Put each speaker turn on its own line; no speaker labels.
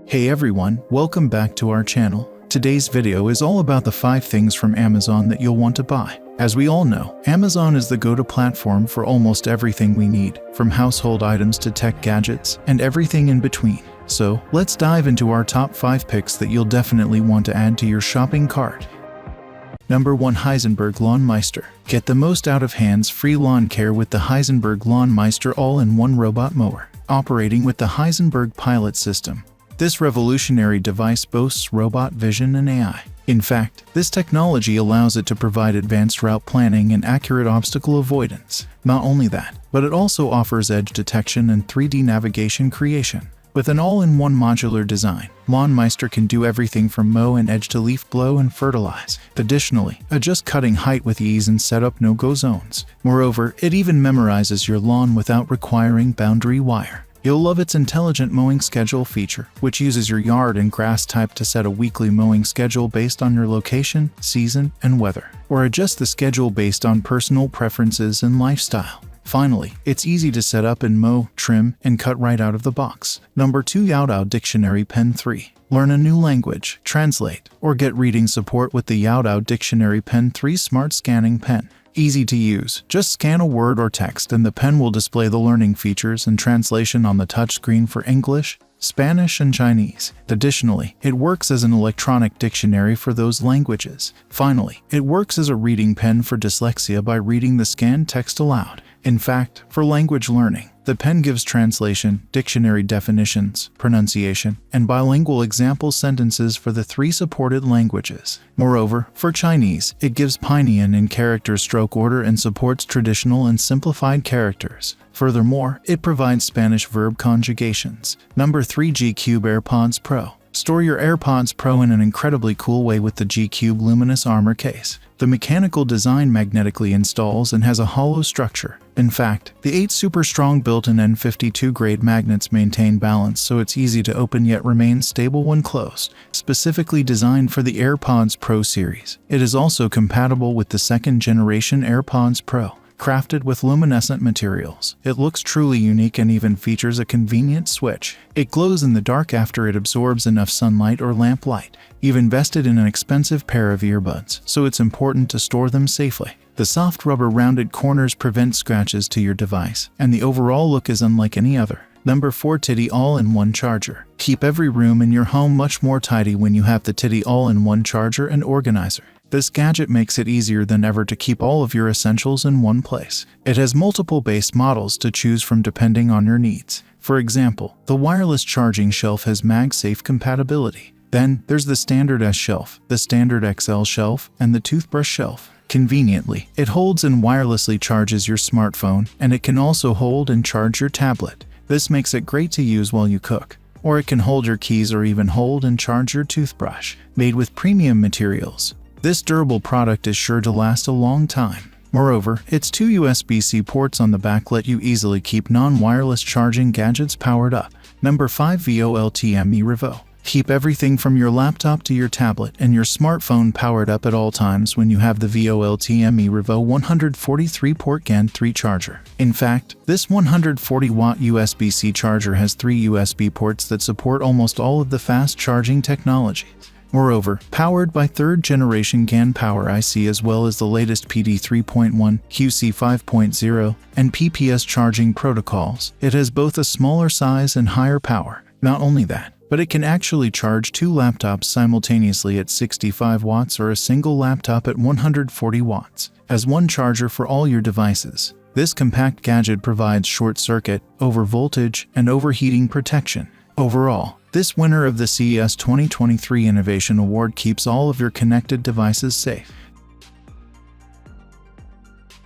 Hey everyone, welcome back to our channel. Today's video is all about the 5 things from Amazon that you'll want to buy. As we all know, Amazon is the go-to platform for almost everything we need, from household items to tech gadgets, and everything in between. So, let's dive into our top 5 picks that you'll definitely want to add to your shopping cart. Number 1. Heisenberg Lawnmeister. Get the most out of hands-free lawn care with the Heisenberg Lawnmeister all-in-one robot mower, operating with the Heisenberg Pilot system. This revolutionary device boasts robot vision and AI. In fact, this technology allows it to provide advanced route planning and accurate obstacle avoidance. Not only that, but it also offers edge detection and 3D navigation creation. With an all-in-one modular design, Lawnmeister can do everything from mow and edge to leaf blow and fertilize. Additionally, adjust cutting height with ease and set up no-go zones. Moreover, it even memorizes your lawn without requiring boundary wire. You'll love its intelligent mowing schedule feature, which uses your yard and grass type to set a weekly mowing schedule based on your location, season, and weather, or adjust the schedule based on personal preferences and lifestyle. Finally, it's easy to set up and mow, trim, and cut right out of the box. Number 2. Youdao Dictionary Pen 3. Learn a new language, translate, or get reading support with the Youdao Dictionary Pen 3 Smart Scanning Pen. Easy to use. Just scan a word or text and the pen will display the learning features and translation on the touchscreen for English, Spanish, and Chinese. Additionally, it works as an electronic dictionary for those languages. Finally, it works as a reading pen for dyslexia by reading the scanned text aloud. In fact, for language learning, the pen gives translation, dictionary definitions, pronunciation, and bilingual example sentences for the 3 supported languages. Moreover, for Chinese, it gives pinyin in character stroke order and supports traditional and simplified characters. Furthermore, it provides Spanish verb conjugations. Number 3. G-Cube AirPods Pro. Store your AirPods Pro in an incredibly cool way with the G-Cube luminous armor case. The mechanical design magnetically installs and has a hollow structure. In fact, the 8 super strong built-in N52 grade magnets maintain balance so it's easy to open yet remain stable when closed. Specifically designed for the AirPods Pro series, it is also compatible with the 2nd generation AirPods Pro. Crafted with luminescent materials, it looks truly unique and even features a convenient switch. It glows in the dark after it absorbs enough sunlight or lamp light. You've invested in an expensive pair of earbuds, so it's important to store them safely. The soft rubber rounded corners prevent scratches to your device, and the overall look is unlike any other. Number 4. Titty All-in-One Charger. Keep every room in your home much more tidy when you have the Titty All-in-One Charger and Organizer. This gadget makes it easier than ever to keep all of your essentials in one place. It has multiple base models to choose from depending on your needs. For example, the wireless charging shelf has MagSafe compatibility. Then, there's the standard S shelf, the standard XL shelf, and the toothbrush shelf. Conveniently, it holds and wirelessly charges your smartphone, and it can also hold and charge your tablet. This makes it great to use while you cook. Or it can hold your keys or even hold and charge your toothbrush. Made with premium materials, this durable product is sure to last a long time. Moreover, its 2 USB-C ports on the back let you easily keep non-wireless charging gadgets powered up. Number 5. VOLTME Revo. Keep everything from your laptop to your tablet and your smartphone powered up at all times when you have the VOLTME Revo 143-port GAN 3 charger. In fact, this 140-watt USB-C charger has 3 USB ports that support almost all of the fast charging technologies. Moreover, powered by 3rd generation GAN power IC as well as the latest PD 3.1, QC 5.0, and PPS charging protocols, it has both a smaller size and higher power. Not only that, but it can actually charge 2 laptops simultaneously at 65 watts or a single laptop at 140 watts, as one charger for all your devices. This compact gadget provides short circuit, over voltage, and overheating protection. Overall, this winner of the CES 2023 Innovation Award keeps all of your connected devices safe.